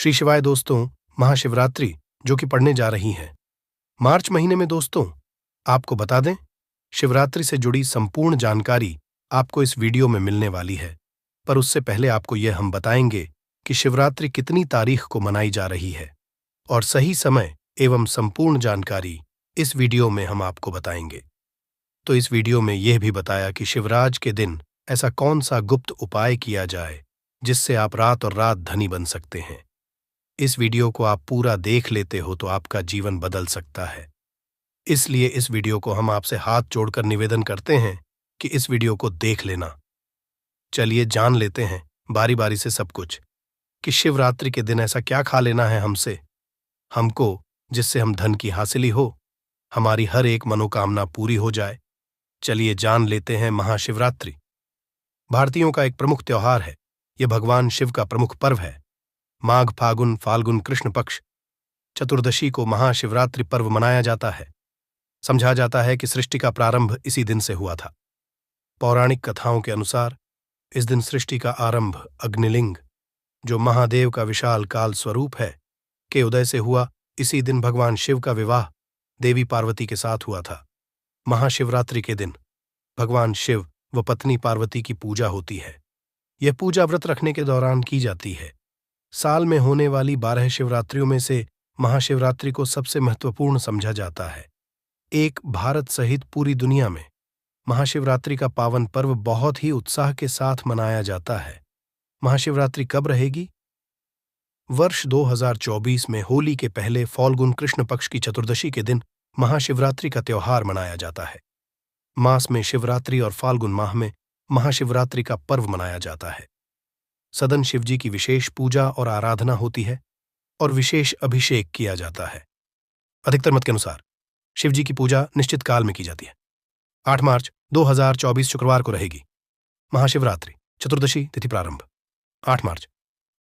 श्री शिवाय दोस्तों, महाशिवरात्रि जो कि पड़ने जा रही है मार्च महीने में। दोस्तों, आपको बता दें, शिवरात्रि से जुड़ी संपूर्ण जानकारी आपको इस वीडियो में मिलने वाली है। पर उससे पहले आपको यह हम बताएंगे कि शिवरात्रि कितनी तारीख को मनाई जा रही है और सही समय एवं संपूर्ण जानकारी इस वीडियो में हम आपको बताएंगे। तो इस वीडियो में यह भी बताया कि शिवराज के दिन ऐसा कौन सा गुप्त उपाय किया जाए जिससे आप रात और रात धनी बन सकते हैं। इस वीडियो को आप पूरा देख लेते हो तो आपका जीवन बदल सकता है। इसलिए इस वीडियो को हम आपसे हाथ जोड़कर निवेदन करते हैं कि इस वीडियो को देख लेना। चलिए जान लेते हैं बारी बारी से सब कुछ कि शिवरात्रि के दिन ऐसा क्या खा लेना है हमको जिससे हम धन की हासिली हो, हमारी हर एक मनोकामना पूरी हो जाए। चलिए जान लेते हैं महाशिवरात्रि। भारतीयों का एक प्रमुख त्योहार है। यह भगवान शिव का प्रमुख पर्व है। माघ फागुन फाल्गुन कृष्ण पक्ष चतुर्दशी को महाशिवरात्रि पर्व मनाया जाता है। समझा जाता है कि सृष्टि का प्रारंभ इसी दिन से हुआ था। पौराणिक कथाओं के अनुसार इस दिन सृष्टि का आरंभ अग्निलिंग, जो महादेव का विशाल काल स्वरूप है, के उदय से हुआ। इसी दिन भगवान शिव का विवाह देवी पार्वती के साथ हुआ था। महाशिवरात्रि के दिन भगवान शिव व पत्नी पार्वती की पूजा होती है। यह पूजा व्रत रखने के दौरान की जाती है। साल में होने वाली 12 शिवरात्रियों में से महाशिवरात्रि को सबसे महत्वपूर्ण समझा जाता है। एक भारत सहित पूरी दुनिया में महाशिवरात्रि का पावन पर्व बहुत ही उत्साह के साथ मनाया जाता है। महाशिवरात्रि कब रहेगी? वर्ष 2024 में होली के पहले फाल्गुन कृष्ण पक्ष की चतुर्दशी के दिन महाशिवरात्रि का त्योहार मनाया जाता है। मास में शिवरात्रि और फाल्गुन माह में महाशिवरात्रि का पर्व मनाया जाता है। सदन शिवजी की विशेष पूजा और आराधना होती है और विशेष अभिषेक किया जाता है। अधिकतर मत के अनुसार शिवजी की पूजा निश्चित काल में की जाती है। 8 मार्च 2024 शुक्रवार को रहेगी महाशिवरात्रि। चतुर्दशी तिथि प्रारंभ 8 मार्च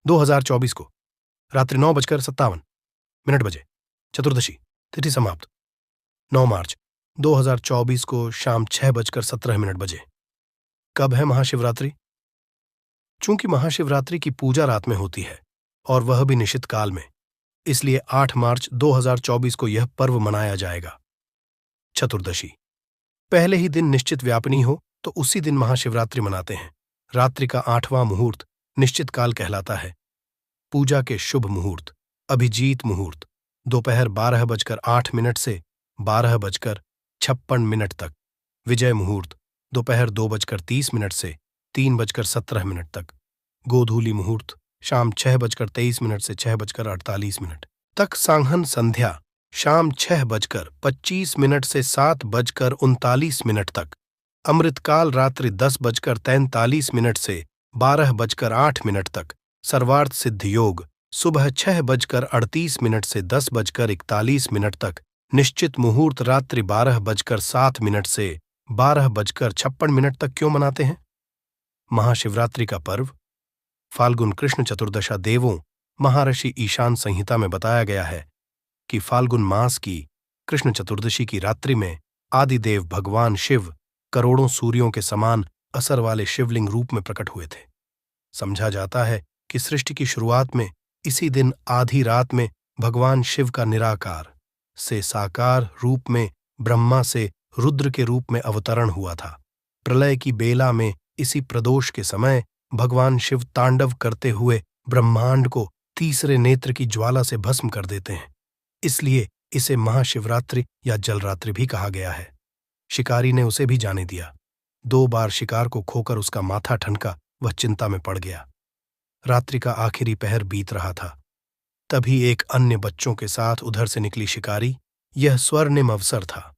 2024 को रात्रि 9:57 बजे। चतुर्दशी तिथि समाप्त 9 मार्च 2024 को शाम 6:17 बजे। कब है महाशिवरात्रि? चूंकि महाशिवरात्रि की पूजा रात में होती है और वह भी निश्चित काल में, इसलिए 8 मार्च 2024 को यह पर्व मनाया जाएगा। चतुर्दशी पहले ही दिन निश्चित व्यापनी हो तो उसी दिन महाशिवरात्रि मनाते हैं। रात्रि का 8वां मुहूर्त निश्चित काल कहलाता है। पूजा के शुभ मुहूर्त अभिजीत मुहूर्त दोपहर 12:08 से 12:56 तक। विजय मुहूर्त दोपहर 2:30 से 3:17 तक। गोधूली मुहूर्त शाम 6:23 से 6:48 तक। सांहन संध्या शाम 6:25 से 7:39 तक। अमृतकाल रात्रि 10:43 से 12:08 तक। सर्वार्थ सिद्ध योग सुबह 6:38 से 10:41 तक। निश्चित मुहूर्त रात्रि 12:07 से 12:56 तक। क्यों मनाते हैं महाशिवरात्रि का पर्व? फाल्गुन कृष्ण चतुर्दशा देवों महर्षि ईशान संहिता में बताया गया है कि फाल्गुन मास की कृष्ण चतुर्दशी की रात्रि में आदिदेव भगवान शिव करोड़ों सूर्यों के समान असर वाले शिवलिंग रूप में प्रकट हुए थे। समझा जाता है कि सृष्टि की शुरुआत में इसी दिन आधी रात में भगवान शिव का निराकार से साकार रूप में ब्रह्मा से रुद्र के रूप में अवतरण हुआ था। प्रलय की बेला में इसी प्रदोष के समय भगवान शिव तांडव करते हुए ब्रह्मांड को तीसरे नेत्र की ज्वाला से भस्म कर देते हैं। इसलिए इसे महाशिवरात्रि या जलरात्रि भी कहा गया है। शिकारी ने उसे भी जाने दिया। 2 बार शिकार को खोकर उसका माथा ठनका, वह चिंता में पड़ गया। रात्रि का आखिरी पहर बीत रहा था। तभी एक अन्य बच्चों के साथ उधर से निकली शिकारी। यह स्वर्णिम अवसर था।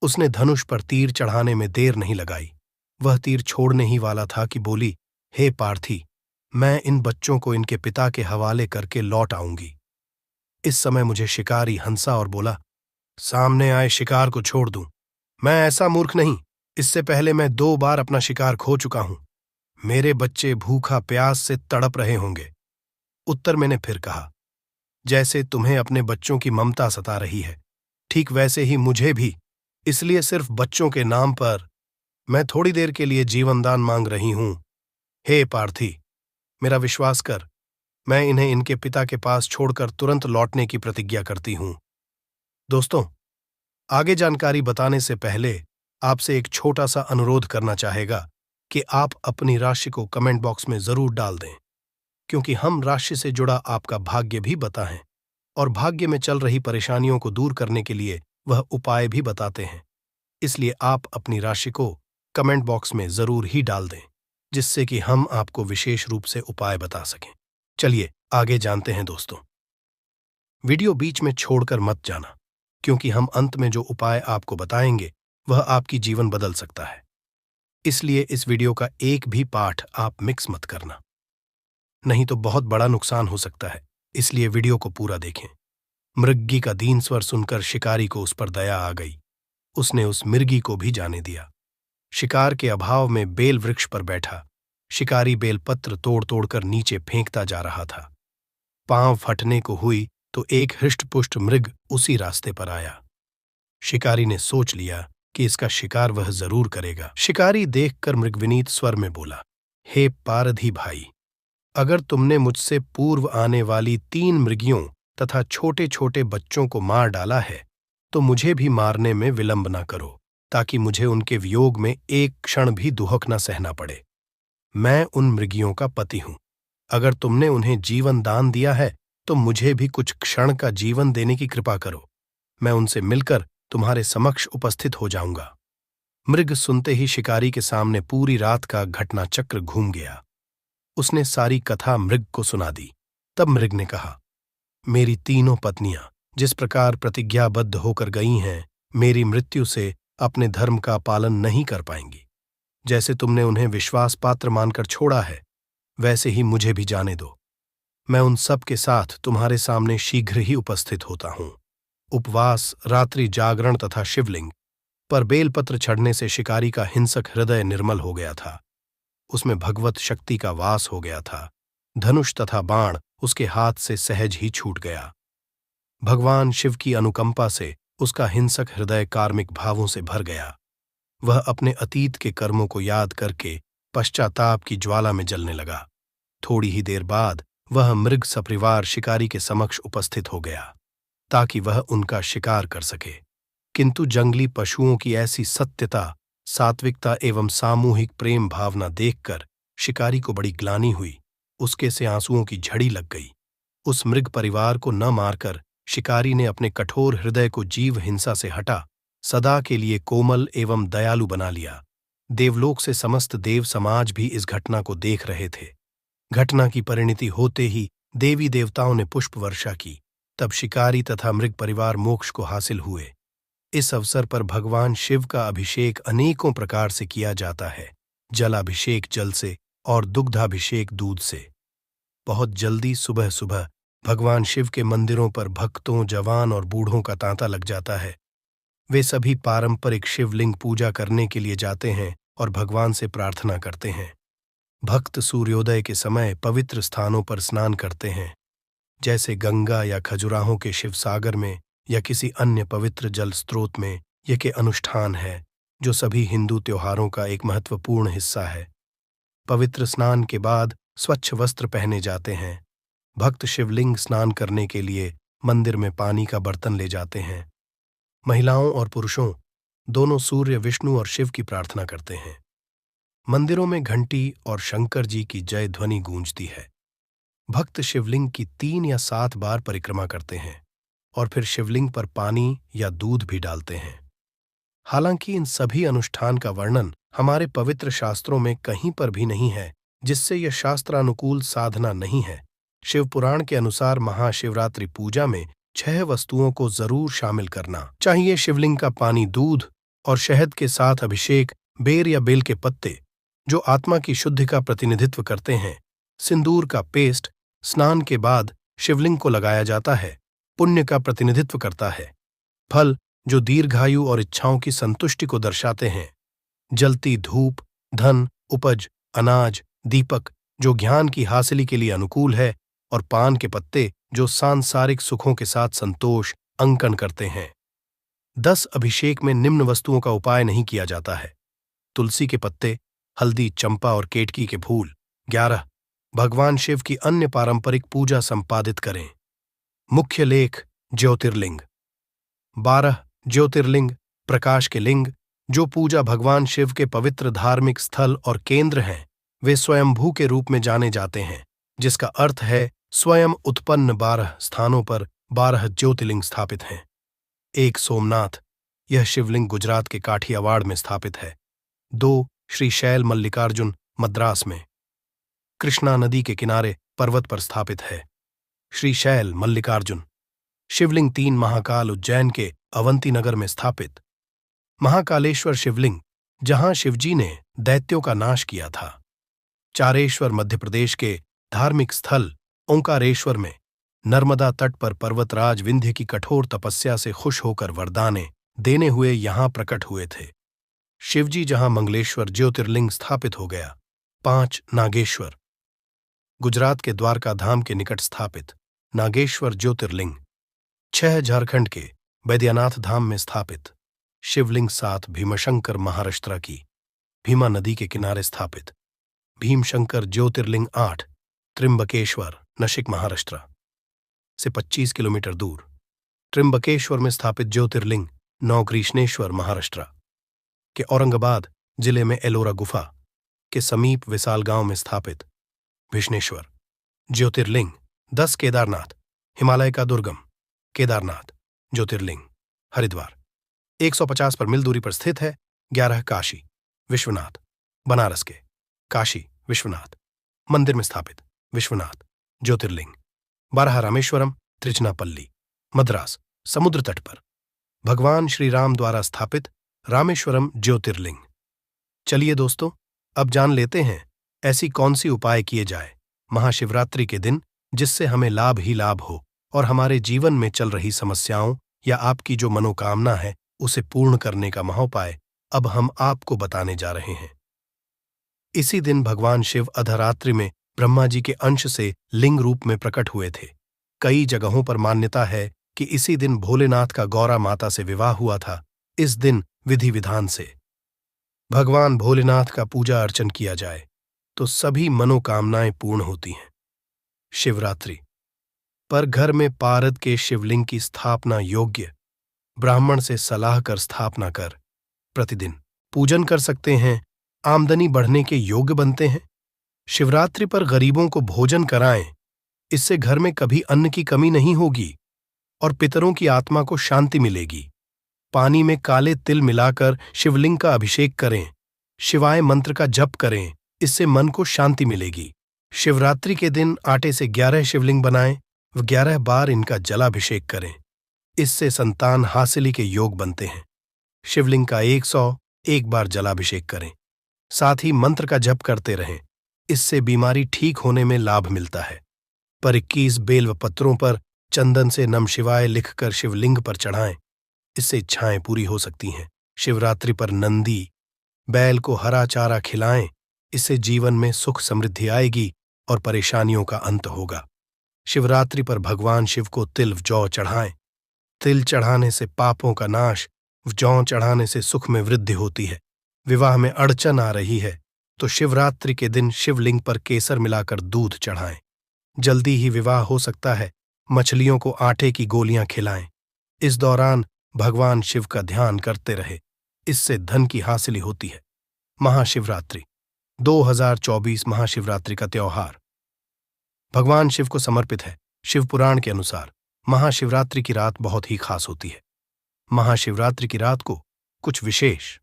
उसने धनुष पर तीर चढ़ाने में देर नहीं लगाई। वह तीर छोड़ने ही वाला था कि बोली, हे पार्थी, मैं इन बच्चों को इनके पिता के हवाले करके लौट आऊंगी। इस समय मुझे शिकारी हंसा और बोला, सामने आए शिकार को छोड़ दूं। मैं ऐसा मूर्ख नहीं। इससे पहले मैं 2 बार अपना शिकार खो चुका हूं। मेरे बच्चे भूखा प्यास से तड़प रहे होंगे। उत्तर मैंने फिर कहा, जैसे तुम्हें अपने बच्चों की ममता सता रही है, ठीक वैसे ही मुझे भी। इसलिए सिर्फ बच्चों के नाम पर मैं थोड़ी देर के लिए जीवनदान मांग रही हूं। हे पार्थी, मेरा विश्वास कर, मैं इन्हें इनके पिता के पास छोड़कर तुरंत लौटने की प्रतिज्ञा करती हूं। दोस्तों, आगे जानकारी बताने से पहले आपसे एक छोटा सा अनुरोध करना चाहेगा कि आप अपनी राशि को कमेंट बॉक्स में जरूर डाल दें, क्योंकि हम राशि से जुड़ा आपका भाग्य भी बताएं और भाग्य में चल रही परेशानियों को दूर करने के लिए वह उपाय भी बताते हैं। इसलिए आप अपनी राशि को कमेंट बॉक्स में जरूर ही डाल दें, जिससे कि हम आपको विशेष रूप से उपाय बता सकें। चलिए आगे जानते हैं दोस्तों। वीडियो बीच में छोड़कर मत जाना, क्योंकि हम अंत में जो उपाय आपको बताएंगे वह आपकी जीवन बदल सकता है। इसलिए इस वीडियो का एक भी पाठ आप मिक्स मत करना, नहीं तो बहुत बड़ा नुकसान हो सकता है। इसलिए वीडियो को पूरा देखें। मृग्गी का दीन स्वर सुनकर शिकारी को उस पर दया आ गई। उसने उस मिर्गी को भी जाने दिया। शिकार के अभाव में बेल वृक्ष पर बैठा शिकारी बेलपत्र तोड़ तोड़कर नीचे फेंकता जा रहा था। पांव फटने को हुई तो एक हृष्टपुष्ट मृग उसी रास्ते पर आया। शिकारी ने सोच लिया कि इसका शिकार वह जरूर करेगा। शिकारी देखकर मृगविनीत स्वर में बोला, हे पारधी भाई, अगर तुमने मुझसे पूर्व आने वाली 3 मृगियों तथा छोटे छोटे बच्चों को मार डाला है तो मुझे भी मारने में विलंब न करो, ताकि मुझे उनके वियोग में एक क्षण भी दुहक न सहना पड़े। मैं उन मृगियों का पति हूं। अगर तुमने उन्हें जीवन दान दिया है तो मुझे भी कुछ क्षण का जीवन देने की कृपा करो। मैं उनसे मिलकर तुम्हारे समक्ष उपस्थित हो जाऊंगा। मृग सुनते ही शिकारी के सामने पूरी रात का घटनाचक्र घूम गया। उसने सारी कथा मृग को सुना दी। तब मृग ने कहा, मेरी तीनों पत्नियां जिस प्रकार प्रतिज्ञाबद्ध होकर गई हैं, मेरी मृत्यु से अपने धर्म का पालन नहीं कर पाएंगी। जैसे तुमने उन्हें विश्वास पात्र मानकर छोड़ा है, वैसे ही मुझे भी जाने दो। मैं उन सब के साथ तुम्हारे सामने शीघ्र ही उपस्थित होता हूं। उपवास, रात्रि जागरण तथा शिवलिंग पर बेलपत्र चढ़ने से शिकारी का हिंसक हृदय निर्मल हो गया था। उसमें भगवत शक्ति का वास हो गया था। धनुष तथा बाण उसके हाथ से सहज ही छूट गया। भगवान शिव की अनुकंपा से उसका हिंसक हृदय कार्मिक भावों से भर गया। वह अपने अतीत के कर्मों को याद करके पश्चाताप की ज्वाला में जलने लगा। थोड़ी ही देर बाद वह मृग सपरिवार शिकारी के समक्ष उपस्थित हो गया, ताकि वह उनका शिकार कर सके। किंतु जंगली पशुओं की ऐसी सत्यता, सात्विकता एवं सामूहिक प्रेम भावना देखकर शिकारी को बड़ी ग्लानि हुई। उसके से आंसुओं की झड़ी लग गई। उस मृग परिवार को न मारकर शिकारी ने अपने कठोर हृदय को जीव हिंसा से हटा सदा के लिए कोमल एवं दयालु बना लिया। देवलोक से समस्त देव समाज भी इस घटना को देख रहे थे। घटना की परिणति होते ही देवी देवताओं ने पुष्प वर्षा की। तब शिकारी तथा मृग परिवार मोक्ष को हासिल हुए। इस अवसर पर भगवान शिव का अभिषेक अनेकों प्रकार से किया जाता है। जलाभिषेक जल से और दुग्धाभिषेक दूध से। बहुत जल्दी सुबह सुबह भगवान शिव के मंदिरों पर भक्तों, जवान और बूढ़ों का तांता लग जाता है। वे सभी पारंपरिक शिवलिंग पूजा करने के लिए जाते हैं और भगवान से प्रार्थना करते हैं। भक्त सूर्योदय के समय पवित्र स्थानों पर स्नान करते हैं, जैसे गंगा या खजुराहों के शिवसागर में या किसी अन्य पवित्र जल स्रोत में। यह के अनुष्ठान है जो सभी हिंदू त्योहारों का एक महत्वपूर्ण हिस्सा है। पवित्र स्नान के बाद स्वच्छ वस्त्र पहने जाते हैं। भक्त शिवलिंग स्नान करने के लिए मंदिर में पानी का बर्तन ले जाते हैं। महिलाओं और पुरुषों दोनों सूर्य, विष्णु और शिव की प्रार्थना करते हैं। मंदिरों में घंटी और शंकर जी की जय ध्वनि गूंजती है। भक्त शिवलिंग की 3 या 7 बार परिक्रमा करते हैं और फिर शिवलिंग पर पानी या दूध भी डालते हैं। हालांकि इन सभी अनुष्ठान का वर्णन हमारे पवित्र शास्त्रों में कहीं पर भी नहीं है, जिससे यह शास्त्रानुकूल साधना नहीं है। शिव पुराण के अनुसार महाशिवरात्रि पूजा में 6 वस्तुओं को जरूर शामिल करना चाहिए। शिवलिंग का पानी, दूध और शहद के साथ अभिषेक, बेर या बेल के पत्ते जो आत्मा की शुद्धि का प्रतिनिधित्व करते हैं, सिंदूर का पेस्ट स्नान के बाद शिवलिंग को लगाया जाता है, पुण्य का प्रतिनिधित्व करता है। फल जो दीर्घायु और इच्छाओं की संतुष्टि को दर्शाते हैं। जलती धूप, धन, उपज, अनाज, दीपक जो ज्ञान की हासिली के लिए अनुकूल है, और पान के पत्ते जो सांसारिक सुखों के साथ संतोष अंकन करते हैं। 10 अभिषेक में निम्न वस्तुओं का उपाय नहीं किया जाता है: तुलसी के पत्ते, हल्दी, चंपा और केतकी के फूल। 11 भगवान शिव की अन्य पारंपरिक पूजा संपादित करें। मुख्य लेख ज्योतिर्लिंग। 12 ज्योतिर्लिंग प्रकाश के लिंग जो पूजा भगवान शिव के पवित्र धार्मिक स्थल और केंद्र हैं, वे स्वयंभू के रूप में जाने जाते हैं, जिसका अर्थ है स्वयं उत्पन्न 12 स्थानों पर 12 ज्योतिर्लिंग स्थापित हैं। 1 सोमनाथ, यह शिवलिंग गुजरात के काठियावाड़ में स्थापित है। 2 श्रीशैल मल्लिकार्जुन, मद्रास में कृष्णा नदी के किनारे पर्वत पर स्थापित है। श्रीशैल मल्लिकार्जुन। शिवलिंग 3 महाकाल, उज्जैन के अवंती नगर में स्थापित। महाकालेश्वर शिवलिंग, जहां शिवजी ने दैत्यों का नाश किया था। चारेश्वर, मध्य प्रदेश के धार्मिक स्थल ओंकारेश्वर में नर्मदा तट पर पर्वतराज विंध्य की कठोर तपस्या से खुश होकर वरदाने देने हुए यहां प्रकट हुए थे। शिवजी जहां मंगलेश्वर ज्योतिर्लिंग स्थापित हो गया। 5 नागेश्वर, गुजरात के द्वारका धाम के निकट स्थापित नागेश्वर ज्योतिर्लिंग। 6 झारखंड के बैद्यनाथ धाम में स्थापित शिवलिंग। 7 भीमशंकर, महाराष्ट्र की भीमा नदी के किनारे स्थापित भीमशंकर ज्योतिर्लिंग। 8 त्रिंबकेश्वर, नाशिक महाराष्ट्र से 25 किलोमीटर दूर त्रिंबकेश्वर में स्थापित ज्योतिर्लिंग। 9 कृष्णेश्वर, महाराष्ट्र के औरंगाबाद जिले में एलोरा गुफा के समीप विशाल गांव में स्थापित विष्णेश्वर ज्योतिर्लिंग। 10 केदारनाथ, हिमालय का दुर्गम केदारनाथ ज्योतिर्लिंग, हरिद्वार 150 पर मील दूरी पर स्थित है। 11 काशी विश्वनाथ, बनारस के काशी विश्वनाथ मंदिर में स्थापित विश्वनाथ ज्योतिर्लिंग। 12 रामेश्वरम, त्रिचनापल्ली, मद्रास समुद्र तट पर भगवान श्री राम द्वारा स्थापित रामेश्वरम ज्योतिर्लिंग। चलिए दोस्तों, अब जान लेते हैं ऐसी कौन सी उपाय किए जाए महाशिवरात्रि के दिन जिससे हमें लाभ ही लाभ हो और हमारे जीवन में चल रही समस्याओं या आपकी जो मनोकामना है उसे पूर्ण करने का महोपाय अब हम आपको बताने जा रहे हैं। इसी दिन भगवान शिव अर्धरात्रि में ब्रह्मा जी के अंश से लिंग रूप में प्रकट हुए थे। कई जगहों पर मान्यता है कि इसी दिन भोलेनाथ का गौरा माता से विवाह हुआ था। इस दिन विधि विधान से भगवान भोलेनाथ का पूजा अर्चन किया जाए तो सभी मनोकामनाएं पूर्ण होती हैं। शिवरात्रि पर घर में पारद के शिवलिंग की स्थापना योग्य ब्राह्मण से सलाह कर स्थापना कर प्रतिदिन पूजन कर सकते हैं। आमदनी बढ़ने के योग्य बनते हैं। शिवरात्रि पर गरीबों को भोजन कराएं, इससे घर में कभी अन्न की कमी नहीं होगी और पितरों की आत्मा को शांति मिलेगी। पानी में काले तिल मिलाकर शिवलिंग का अभिषेक करें। शिवाय मंत्र का जप करें, इससे मन को शांति मिलेगी। शिवरात्रि के दिन आटे से 11 शिवलिंग बनाएं व 11 बार इनका जलाभिषेक करें, इससे संतान हासिली के योग बनते हैं। शिवलिंग का 101 बार जलाभिषेक करें, साथ ही मंत्र का जप करते रहें, इससे बीमारी ठीक होने में लाभ मिलता है। पर 21 बेल पत्रों पर चंदन से नम शिवाय लिखकर शिवलिंग पर चढ़ाएं, इससे इच्छाएं पूरी हो सकती हैं। शिवरात्रि पर नंदी बैल को हरा चारा खिलाएं, इससे जीवन में सुख समृद्धि आएगी और परेशानियों का अंत होगा। शिवरात्रि पर भगवान शिव को तिल जौ चढ़ाएं। तिल चढ़ाने से पापों का नाश, जौ चढ़ाने से सुख में वृद्धि होती है। विवाह में अड़चन आ रही है तो शिवरात्रि के दिन शिवलिंग पर केसर मिलाकर दूध चढ़ाएं, जल्दी ही विवाह हो सकता है। मछलियों को आटे की गोलियां खिलाएं। इस दौरान भगवान शिव का ध्यान करते रहे, इससे धन की हासिली होती है। महाशिवरात्रि 2024 महाशिवरात्रि का त्योहार भगवान शिव को समर्पित है। शिव पुराण के अनुसार महाशिवरात्रि की रात बहुत ही खास होती है। महाशिवरात्रि की रात को कुछ विशेष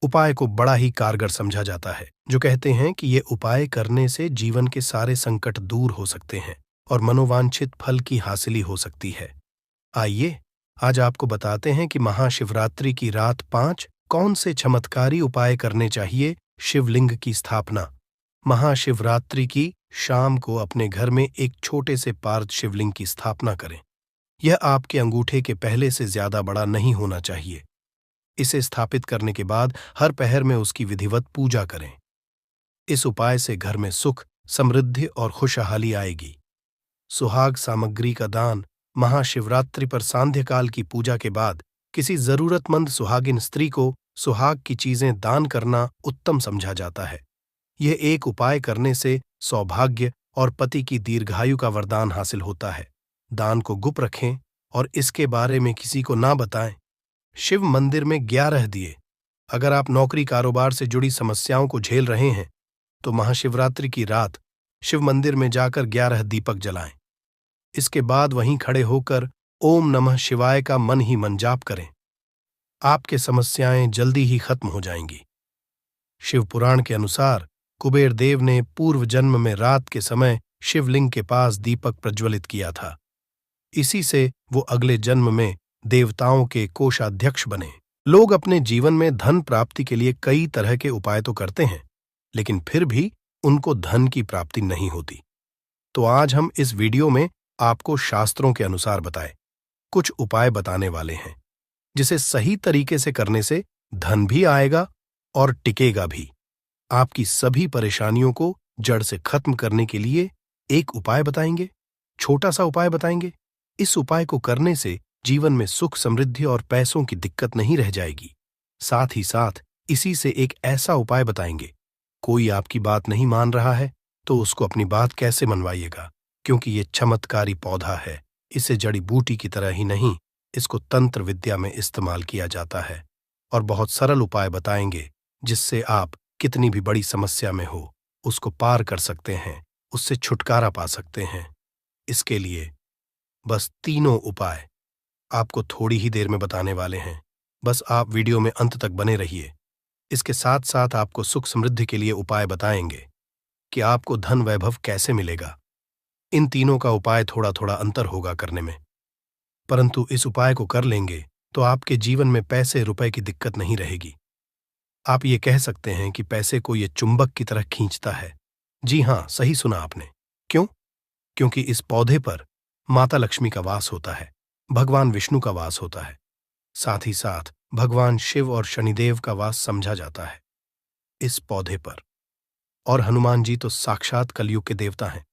उपाय को बड़ा ही कारगर समझा जाता है, जो कहते हैं कि ये उपाय करने से जीवन के सारे संकट दूर हो सकते हैं और मनोवांछित फल की हासिली हो सकती है। आइए आज आपको बताते हैं कि महाशिवरात्रि की रात 5 कौन से चमत्कारी उपाय करने चाहिए। शिवलिंग की स्थापना महाशिवरात्रि की शाम को अपने घर में एक छोटे से पार्थ शिवलिंग की स्थापना करें। यह आपके अंगूठे के पहले से ज्यादा बड़ा नहीं होना चाहिए। इसे स्थापित करने के बाद हर पहर में उसकी विधिवत पूजा करें। इस उपाय से घर में सुख, समृद्धि और खुशहाली आएगी। सुहाग सामग्री का दान महाशिवरात्रि पर सांध्यकाल की पूजा के बाद किसी जरूरतमंद सुहागिन स्त्री को सुहाग की चीजें दान करना उत्तम समझा जाता है। यह एक उपाय करने से सौभाग्य और पति की दीर्घायु का वरदान हासिल होता है। दान को गुप्त रखें और इसके बारे में किसी को ना बताएं। शिव मंदिर में 11 दिए। अगर आप नौकरी कारोबार से जुड़ी समस्याओं को झेल रहे हैं तो महाशिवरात्रि की रात शिव मंदिर में जाकर 11 दीपक जलाएं। इसके बाद वहीं खड़े होकर ओम नमः शिवाय का मन ही मन जाप करें। आपके समस्याएं जल्दी ही खत्म हो जाएंगी। शिव पुराण के अनुसार कुबेर देव ने पूर्व जन्म में रात के समय शिवलिंग के पास दीपक प्रज्वलित किया था। इसी से वो अगले जन्म में देवताओं के कोषाध्यक्ष बने। लोग अपने जीवन में धन प्राप्ति के लिए कई तरह के उपाय तो करते हैं, लेकिन फिर भी उनको धन की प्राप्ति नहीं होती। तो आज हम इस वीडियो में आपको शास्त्रों के अनुसार बताए कुछ उपाय बताने वाले हैं, जिसे सही तरीके से करने से धन भी आएगा और टिकेगा भी। आपकी सभी परेशानियों को जड़ से खत्म करने के लिए एक उपाय बताएंगे, छोटा सा उपाय बताएंगे। इस उपाय को करने से जीवन में सुख, समृद्धि और पैसों की दिक्कत नहीं रह जाएगी। साथ ही साथ इसी से एक ऐसा उपाय बताएंगे, कोई आपकी बात नहीं मान रहा है तो उसको अपनी बात कैसे मनवाइएगा, क्योंकि ये चमत्कारी पौधा है। इसे जड़ी बूटी की तरह ही नहीं, इसको तंत्र विद्या में इस्तेमाल किया जाता है। और बहुत सरल उपाय बताएंगे जिससे आप कितनी भी बड़ी समस्या में हो उसको पार कर सकते हैं, उससे छुटकारा पा सकते हैं। इसके लिए बस तीनों उपाय आपको थोड़ी ही देर में बताने वाले हैं। बस आप वीडियो में अंत तक बने रहिए। इसके साथ साथ आपको सुख समृद्धि के लिए उपाय बताएंगे कि आपको धन वैभव कैसे मिलेगा। इन तीनों का उपाय थोड़ा थोड़ा अंतर होगा करने में, परंतु इस उपाय को कर लेंगे तो आपके जीवन में पैसे रुपए की दिक्कत नहीं रहेगी। आप ये कह सकते हैं कि पैसे को ये चुंबक की तरह खींचता है। जी हाँ, सही सुना आपने। क्यों? क्योंकि इस पौधे पर माता लक्ष्मी का वास होता है, भगवान विष्णु का वास होता है, साथ ही साथ भगवान शिव और शनिदेव का वास समझा जाता है इस पौधे पर। और हनुमान जी तो साक्षात कलयुग के देवता हैं।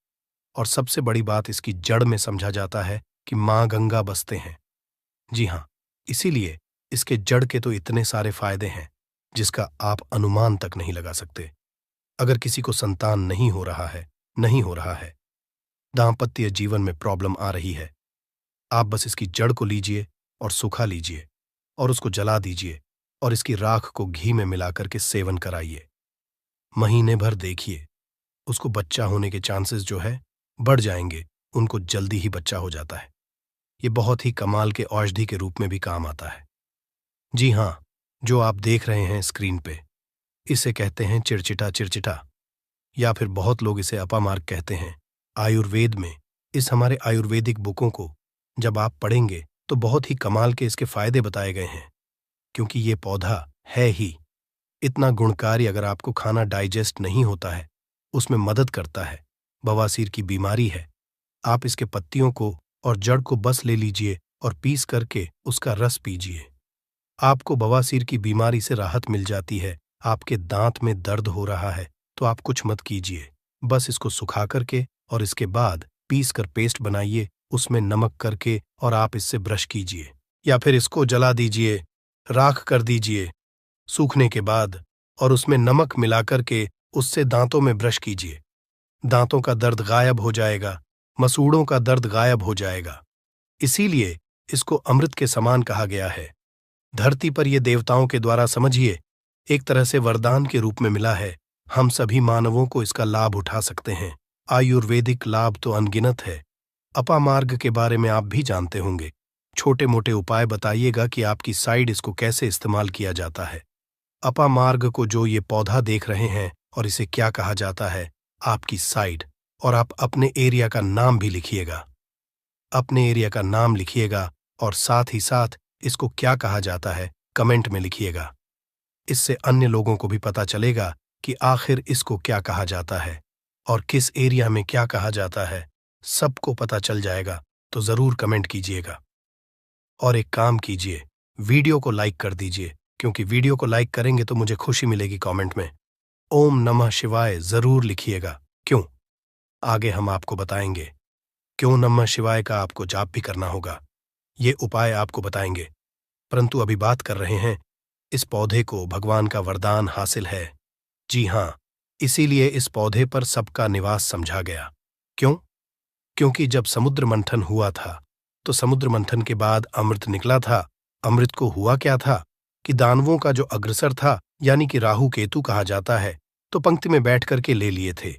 और सबसे बड़ी बात इसकी जड़ में समझा जाता है कि मां गंगा बसते हैं। जी हाँ, इसीलिए इसके जड़ के तो इतने सारे फायदे हैं जिसका आप अनुमान तक नहीं लगा सकते। अगर किसी को संतान नहीं हो रहा है, दांपत्य जीवन में प्रॉब्लम आ रही है, आप बस इसकी जड़ को लीजिए और सुखा लीजिए और उसको जला दीजिए और इसकी राख को घी में मिलाकर के सेवन कराइए। महीने भर देखिए, उसको बच्चा होने के चांसेस जो है बढ़ जाएंगे, उनको जल्दी ही बच्चा हो जाता है। ये बहुत ही कमाल के औषधि के रूप में भी काम आता है। जी हाँ, जो आप देख रहे हैं स्क्रीन पे, इसे कहते हैं चिड़चिटा, या फिर बहुत लोग इसे अपामार्ग कहते हैं। आयुर्वेद में इस हमारे आयुर्वेदिक बुकों को जब आप पढ़ेंगे तो बहुत ही कमाल के इसके फायदे बताए गए हैं, क्योंकि ये पौधा है ही इतना गुणकारी। अगर आपको खाना डाइजेस्ट नहीं होता है, उसमें मदद करता है। बवासीर की बीमारी है, आप इसके पत्तियों को और जड़ को बस ले लीजिए और पीस करके उसका रस पीजिए। आपको बवासीर की बीमारी से राहत मिल जाती है। आपके दांत में दर्द हो रहा है तो आप कुछ मत कीजिए, बस इसको सुखा करके और इसके बाद पीस कर पेस्ट बनाइए, उसमें नमक करके और आप इससे ब्रश कीजिए, या फिर इसको जला दीजिए, राख कर दीजिए सूखने के बाद, और उसमें नमक मिलाकर के उससे दांतों में ब्रश कीजिए। दांतों का दर्द गायब हो जाएगा, मसूड़ों का दर्द गायब हो जाएगा। इसीलिए इसको अमृत के समान कहा गया है। धरती पर ये देवताओं के द्वारा समझिए एक तरह से वरदान के रूप में मिला है। हम सभी मानवों को इसका लाभ उठा सकते हैं। आयुर्वेदिक लाभ तो अनगिनत है। अपामार्ग के बारे में आप भी जानते होंगे। छोटे मोटे उपाय बताइएगा कि आपकी साइड इसको कैसे इस्तेमाल किया जाता है। अपामार्ग को जो ये पौधा देख रहे हैं और इसे क्या कहा जाता है, आपकी साइड, और आप अपने एरिया का नाम भी लिखिएगा। अपने एरिया का नाम लिखिएगा और साथ ही साथ इसको क्या कहा जाता है कमेंट में लिखिएगा। इससे अन्य लोगों को भी पता चलेगा कि आखिर इसको क्या कहा जाता है और किस एरिया में क्या कहा जाता है, सबको पता चल जाएगा। तो जरूर कमेंट कीजिएगा और एक काम कीजिए, वीडियो को लाइक कर दीजिए, क्योंकि वीडियो को लाइक करेंगे तो मुझे खुशी मिलेगी। कमेंट में ओम नमः शिवाय जरूर लिखिएगा। क्यों? आगे हम आपको बताएंगे क्यों नमः शिवाय का आपको जाप भी करना होगा। ये उपाय आपको बताएंगे, परंतु अभी बात कर रहे हैं इस पौधे को भगवान का वरदान हासिल है। जी हाँ, इसीलिए इस पौधे पर सबका निवास समझा गया। क्यों? क्योंकि जब समुद्र मंथन हुआ था तो समुद्र मंथन के बाद अमृत निकला था। अमृत को हुआ क्या था कि दानवों का जो अग्रसर था, यानी कि राहु केतु कहा जाता है, तो पंक्ति में बैठ करके ले लिए थे।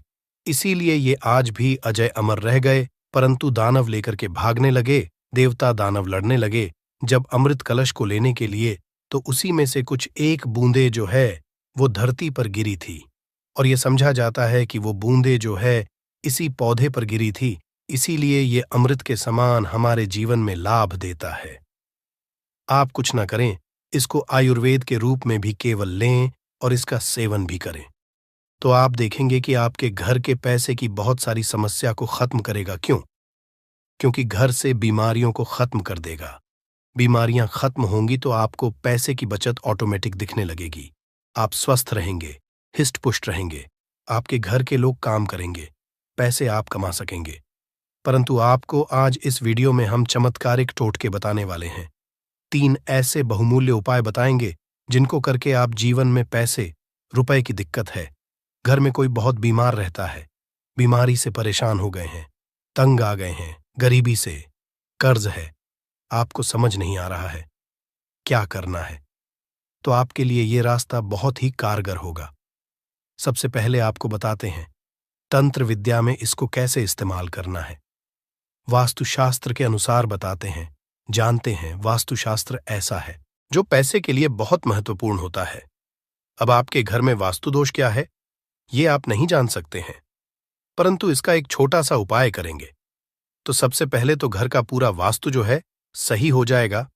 इसीलिए ये आज भी अजय अमर रह गए। परंतु दानव लेकर के भागने लगे, देवता दानव लड़ने लगे। जब अमृत कलश को लेने के लिए, तो उसी में से कुछ एक बूंदे जो है वो धरती पर गिरी थी, और ये समझा जाता है कि वो बूंदे जो है इसी पौधे पर गिरी थी। इसीलिए ये अमृत के समान हमारे जीवन में लाभ देता है। आप कुछ न करें, इसको आयुर्वेद के रूप में भी केवल लें और इसका सेवन भी करें, तो आप देखेंगे कि आपके घर के पैसे की बहुत सारी समस्या को खत्म करेगा। क्यों? क्योंकि घर से बीमारियों को खत्म कर देगा। बीमारियां खत्म होंगी तो आपको पैसे की बचत ऑटोमेटिक दिखने लगेगी। आप स्वस्थ रहेंगे, हिष्ट पुष्ट रहेंगे, आपके घर के लोग काम करेंगे, पैसे आप कमा सकेंगे। परंतु आपको आज इस वीडियो में हम चमत्कारिक टोटके बताने वाले हैं। 3 ऐसे बहुमूल्य उपाय बताएंगे जिनको करके आप जीवन में पैसे, रुपए की दिक्कत है, घर में कोई बहुत बीमार रहता है, बीमारी से परेशान हो गए हैं, तंग आ गए हैं, गरीबी से, कर्ज है, आपको समझ नहीं आ रहा है क्या करना है, तो आपके लिए ये रास्ता बहुत ही कारगर होगा। सबसे पहले आपको बताते हैं तंत्र विद्या में इसको कैसे इस्तेमाल करना है। वास्तुशास्त्र के अनुसार बताते हैं, जानते हैं वास्तुशास्त्र ऐसा है जो पैसे के लिए बहुत महत्वपूर्ण होता है। अब आपके घर में वास्तु दोष क्या है ये आप नहीं जान सकते हैं, परंतु इसका एक छोटा सा उपाय करेंगे तो सबसे पहले तो घर का पूरा वास्तु जो है सही हो जाएगा,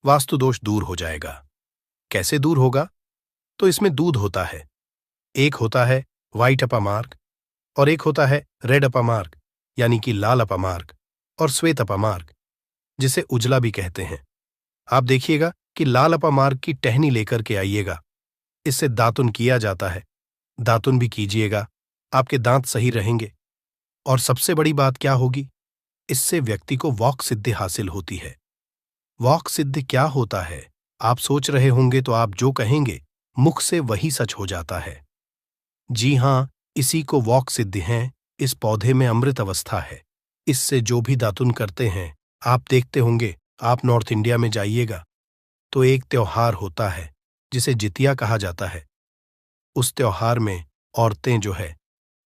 वास्तु दोष दूर हो जाएगा। कैसे दूर होगा? तो इसमें दूध होता है, एक होता है व्हाइट अपामार्ग और एक होता है रेड अपामार्ग, यानी कि लाल अपामार्ग और श्वेत अपामार्ग, जिसे उजला भी कहते हैं। आप देखिएगा कि लाल अपामार्ग की टहनी लेकर के आइएगा, इससे दातुन किया जाता है, दातुन भी कीजिएगा, आपके दांत सही रहेंगे। और सबसे बड़ी बात क्या होगी, इससे व्यक्ति को वॉक सिद्धि हासिल होती है। वॉक सिद्धि क्या होता है आप सोच रहे होंगे, तो आप जो कहेंगे मुख से वही सच हो जाता है। जी हां, इसी को वॉक सिद्धि है। इस पौधे में अमृत अवस्था है, इससे जो भी दातुन करते हैं, आप देखते होंगे, आप नॉर्थ इंडिया में जाइएगा तो एक त्योहार होता है जिसे जितिया कहा जाता है। उस त्योहार में औरतें जो है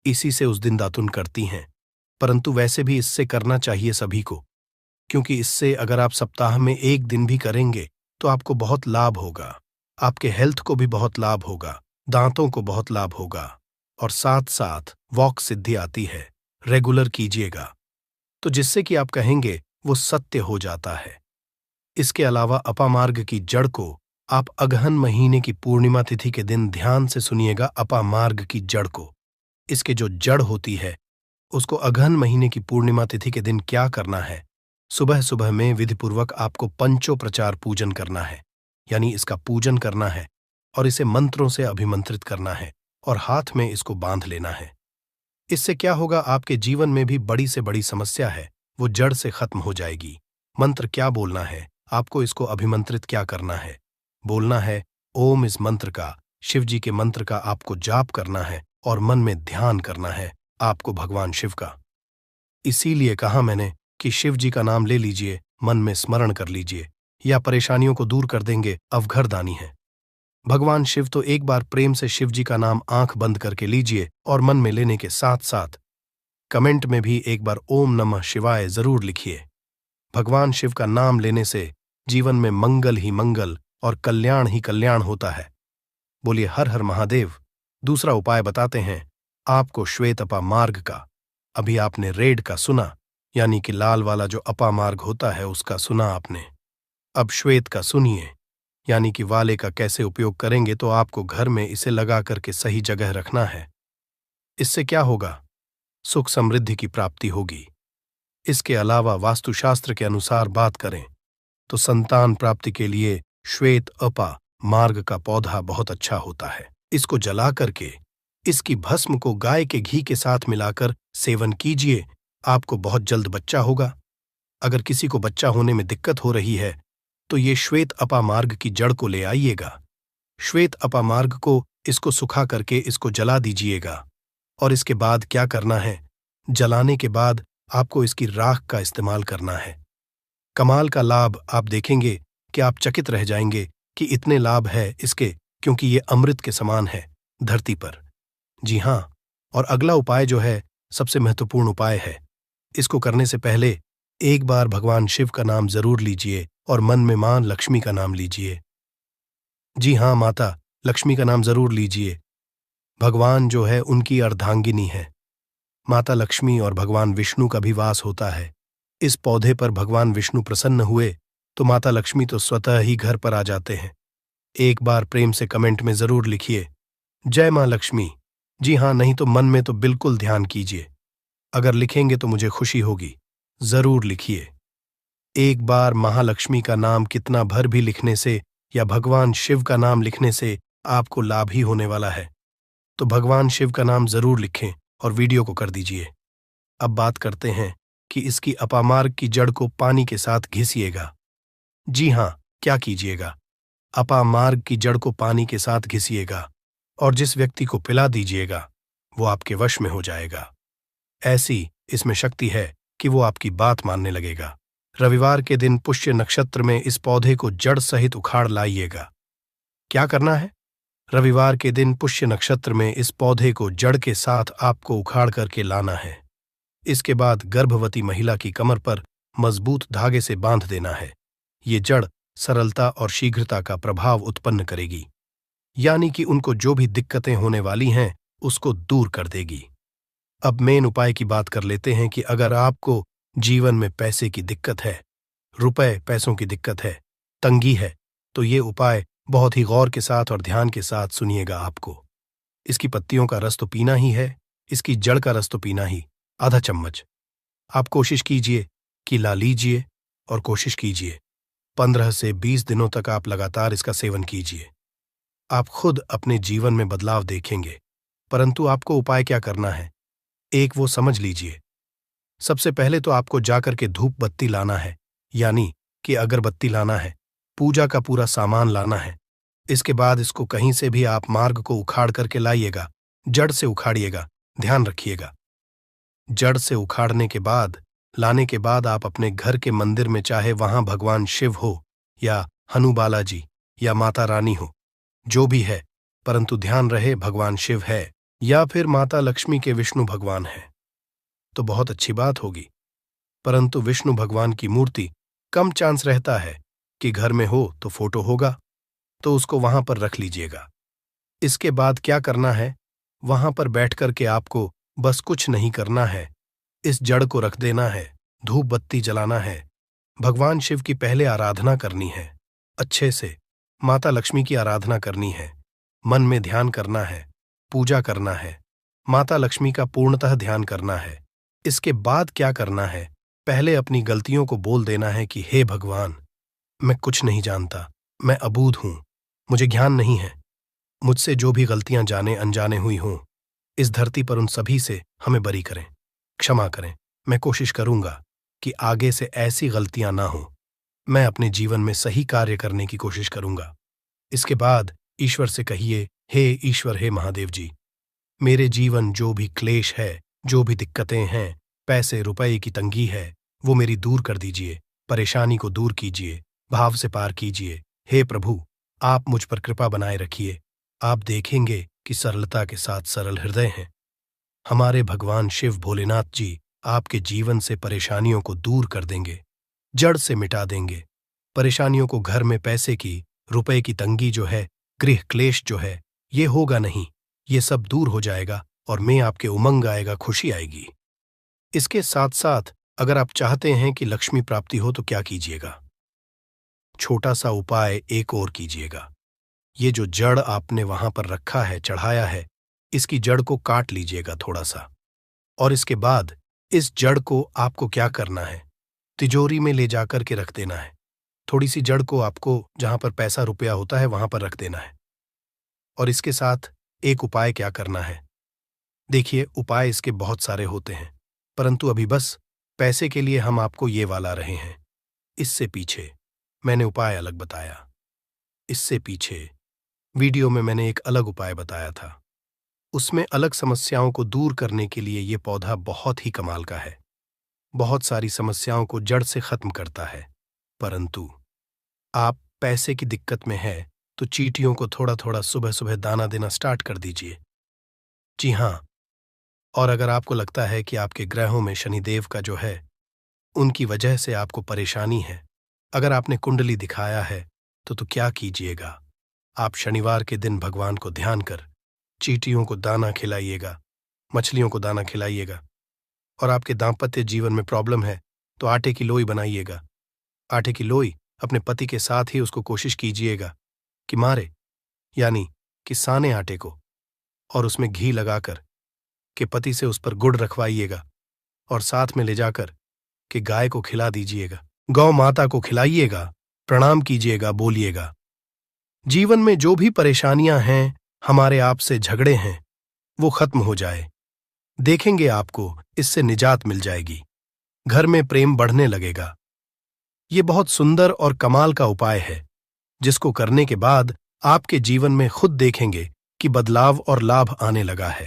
इसी से उस दिन दातुन करती हैं। परंतु वैसे भी इससे करना चाहिए सभी को, क्योंकि इससे अगर आप सप्ताह में एक दिन भी करेंगे तो आपको बहुत लाभ होगा, आपके हेल्थ को भी बहुत लाभ होगा, दांतों को बहुत लाभ होगा, और साथ साथ वॉक सिद्धि आती है। रेगुलर कीजिएगा तो जिससे कि आप कहेंगे वो सत्य हो जाता है। इसके अलावा अपामार्ग की जड़ को आप अगहन महीने की पूर्णिमा तिथि के दिन ध्यान से सुनिएगा। अपामार्ग की जड़ को, इसके जो जड़ होती है उसको अगहन महीने की पूर्णिमा तिथि के दिन क्या करना है, सुबह सुबह में विधिपूर्वक आपको पंचोपचार पूजन करना है, यानी इसका पूजन करना है और इसे मंत्रों से अभिमंत्रित करना है और हाथ में इसको बांध लेना है। इससे क्या होगा, आपके जीवन में भी बड़ी से बड़ी समस्या है वो जड़ से खत्म हो जाएगी। मंत्र क्या बोलना है आपको, इसको अभिमंत्रित क्या करना है, बोलना है ओम। इस मंत्र का, शिव जी के मंत्र का आपको जाप करना है और मन में ध्यान करना है आपको भगवान शिव का। इसीलिए कहा मैंने कि शिव जी का नाम ले लीजिए, मन में स्मरण कर लीजिए, या परेशानियों को दूर कर देंगे, अवघरदानी है। भगवान शिव तो एक बार प्रेम से शिव जी का नाम आंख बंद करके लीजिए और मन में लेने के साथ साथ कमेंट में भी एक बार ओम नमः शिवाय जरूर लिखिए। भगवान शिव का नाम लेने से जीवन में मंगल ही मंगल और कल्याण ही कल्याण होता है। बोलिए हर हर महादेव। दूसरा उपाय बताते हैं आपको श्वेत अपामार्ग का। अभी आपने रेड का सुना, यानी कि लाल वाला जो अपामार्ग होता है उसका सुना आपने। अब श्वेत का सुनिए, यानी कि वाले का कैसे उपयोग करेंगे, तो आपको घर में इसे लगा करके सही जगह रखना है। इससे क्या होगा, सुख समृद्धि की प्राप्ति होगी। इसके अलावा वास्तुशास्त्र के अनुसार बात करें तो संतान प्राप्ति के लिए श्वेत अपा मार्ग का पौधा बहुत अच्छा होता है। इसको जला करके इसकी भस्म को गाय के घी के साथ मिलाकर सेवन कीजिए, आपको बहुत जल्द बच्चा होगा। अगर किसी को बच्चा होने में दिक्कत हो रही है तो ये श्वेत अपामार्ग की जड़ को ले आइएगा। श्वेत अपामार्ग को इसको सुखा करके इसको जला दीजिएगा, और इसके बाद क्या करना है, जलाने के बाद आपको इसकी राख का इस्तेमाल करना है। कमाल का लाभ आप देखेंगे कि आप चकित रह जाएंगे कि इतने लाभ है इसके, क्योंकि ये अमृत के समान है धरती पर। जी हाँ, और अगला उपाय जो है सबसे महत्वपूर्ण उपाय है। इसको करने से पहले एक बार भगवान शिव का नाम जरूर लीजिए और मन में मां लक्ष्मी का नाम लीजिए। जी हाँ, माता लक्ष्मी का नाम जरूर लीजिए। भगवान जो है उनकी अर्धांगिनी है। माता लक्ष्मी और भगवान विष्णु का भी वास होता है। इस पौधे पर भगवान विष्णु प्रसन्न हुए तो माता लक्ष्मी तो स्वतः ही घर पर आ जाते हैं। एक बार प्रेम से कमेंट में जरूर लिखिए, जय मां लक्ष्मी। जी हाँ, नहीं तो मन में तो बिल्कुल ध्यान कीजिए। अगर लिखेंगे तो मुझे खुशी होगी। जरूर लिखिए। एक बार महालक्ष्मी का नाम कितना भर भी लिखने से या भगवान शिव का नाम लिखने से आपको लाभ ही होने वाला है। तो भगवान शिव का नाम जरूर लिखें और वीडियो को कर दीजिए। अब बात करते हैं कि इसकी अपामार्ग की जड़ को पानी के साथ घिसिएगा। जी हाँ, क्या कीजिएगा? अपामार्ग की जड़ को पानी के साथ घिसिएगा और जिस व्यक्ति को पिला दीजिएगा वो आपके वश में हो जाएगा। ऐसी इसमें शक्ति है कि वो आपकी बात मानने लगेगा। रविवार के दिन पुष्य नक्षत्र में इस पौधे को जड़ सहित उखाड़ लाइएगा। क्या करना है? रविवार के दिन पुष्य नक्षत्र में इस पौधे को जड़ के साथ आपको उखाड़ करके लाना है। इसके बाद गर्भवती महिला की कमर पर मजबूत धागे से बांध देना है। ये जड़ सरलता और शीघ्रता का प्रभाव उत्पन्न करेगी, यानी कि उनको जो भी दिक्कतें होने वाली हैं उसको दूर कर देगी। अब मेन उपाय की बात कर लेते हैं कि अगर आपको जीवन में पैसे की दिक्कत है, रुपए पैसों की दिक्कत है, तंगी है, तो ये उपाय बहुत ही गौर के साथ और ध्यान के साथ सुनिएगा। आपको इसकी पत्तियों का रस तो पीना ही है, इसकी जड़ का रस तो पीना ही, आधा चम्मच। आप कोशिश कीजिए कि ला लीजिए और कोशिश कीजिए 15 से 20 दिनों तक आप लगातार इसका सेवन कीजिए। आप खुद अपने जीवन में बदलाव देखेंगे। परंतु आपको उपाय क्या करना है, एक वो समझ लीजिए। सबसे पहले तो आपको जाकर के धूप बत्ती लाना है, यानी कि अगरबत्ती लाना है, पूजा का पूरा सामान लाना है। इसके बाद इसको कहीं से भी आप मार्ग को उखाड़ करके लाइएगा, जड़ से उखाड़िएगा, ध्यान रखिएगा। जड़ से उखाड़ने के बाद लाने के बाद आप अपने घर के मंदिर में, चाहे वहां भगवान शिव हो या हनु बालाजी या माता रानी हो, जो भी है, परंतु ध्यान रहे भगवान शिव है या फिर माता लक्ष्मी के विष्णु भगवान है तो बहुत अच्छी बात होगी। परंतु विष्णु भगवान की मूर्ति कम चांस रहता है कि घर में हो तो फोटो होगा, तो उसको वहां पर रख लीजिएगा। इसके बाद क्या करना है, वहां पर बैठ करके आपको बस कुछ नहीं करना है, इस जड़ को रख देना है, धूप बत्ती जलाना है, भगवान शिव की पहले आराधना करनी है, अच्छे से माता लक्ष्मी की आराधना करनी है, मन में ध्यान करना है, पूजा करना है, माता लक्ष्मी का पूर्णतः ध्यान करना है। इसके बाद क्या करना है, पहले अपनी गलतियों को बोल देना है कि हे भगवान, मैं कुछ नहीं जानता, मैं अबूझ हूं, मुझे ज्ञान नहीं है, मुझसे जो भी गलतियां जाने अनजाने हुई हों, इस धरती पर उन सभी से हमें बरी करें, क्षमा करें। मैं कोशिश करूंगा कि आगे से ऐसी गलतियां ना हो, मैं अपने जीवन में सही कार्य करने की कोशिश करूंगा। इसके बाद ईश्वर से कहिए, हे ईश्वर, हे महादेव जी, मेरे जीवन जो भी क्लेश है, जो भी दिक्कतें हैं, पैसे रुपए की तंगी है, वो मेरी दूर कर दीजिए, परेशानी को दूर कीजिए, भाव से पार कीजिए। हे प्रभु, आप मुझ पर कृपा बनाए रखिए। आप देखेंगे कि सरलता के साथ सरल हृदय हैं। हमारे भगवान शिव भोलेनाथ जी आपके जीवन से परेशानियों को दूर कर देंगे, जड़ से मिटा देंगे। परेशानियों को, घर में पैसे की, रुपए की तंगी जो है, गृह क्लेश जो है, ये होगा नहीं, ये सब दूर हो जाएगा और मैं आपके उमंग आएगा, खुशी आएगी। इसके साथ साथ अगर आप चाहते हैं कि लक्ष्मी प्राप्ति हो तो क्या कीजिएगा, छोटा सा उपाय एक और कीजिएगा। ये जो जड़ आपने वहां पर रखा है, चढ़ाया है, इसकी जड़ को काट लीजिएगा थोड़ा सा, और इसके बाद इस जड़ को आपको क्या करना है, तिजोरी में ले जाकर के रख देना है। थोड़ी सी जड़ को आपको जहां पर पैसा रुपया होता है वहां पर रख देना है। और इसके साथ एक उपाय क्या करना है, देखिए उपाय इसके बहुत सारे होते हैं, परंतु अभी बस पैसे के लिए हम आपको ये वाला रहे हैं। इससे पीछे मैंने उपाय अलग बताया, इससे पीछे वीडियो में मैंने एक अलग उपाय बताया था। उसमें अलग समस्याओं को दूर करने के लिए ये पौधा बहुत ही कमाल का है। बहुत सारी समस्याओं को जड़ से खत्म करता है। परंतु आप पैसे की दिक्कत में है तो चींटियों को थोड़ा थोड़ा सुबह सुबह दाना देना स्टार्ट कर दीजिए। जी हाँ, और अगर आपको लगता है कि आपके ग्रहों में शनिदेव का जो है उनकी वजह से आपको परेशानी है, अगर आपने कुंडली दिखाया है तो क्या कीजिएगा, आप शनिवार के दिन भगवान को ध्यान कर चींटियों को दाना खिलाइएगा, मछलियों को दाना खिलाइएगा। और आपके दाम्पत्य जीवन में प्रॉब्लम है तो आटे की लोई बनाइएगा। आटे की लोई अपने पति के साथ ही उसको कोशिश कीजिएगा कि मारे, यानी कि साने आटे को, और उसमें घी लगाकर कि पति से उस पर गुड़ रखवाइएगा और साथ में ले जाकर कि गाय को खिला दीजिएगा, गौ माता को खिलाइएगा, प्रणाम कीजिएगा, बोलिएगा जीवन में जो भी परेशानियां हैं, हमारे आपसे झगड़े हैं, वो खत्म हो जाए। देखेंगे आपको इससे निजात मिल जाएगी, घर में प्रेम बढ़ने लगेगा। ये बहुत सुंदर और कमाल का उपाय है जिसको करने के बाद आपके जीवन में खुद देखेंगे कि बदलाव और लाभ आने लगा है।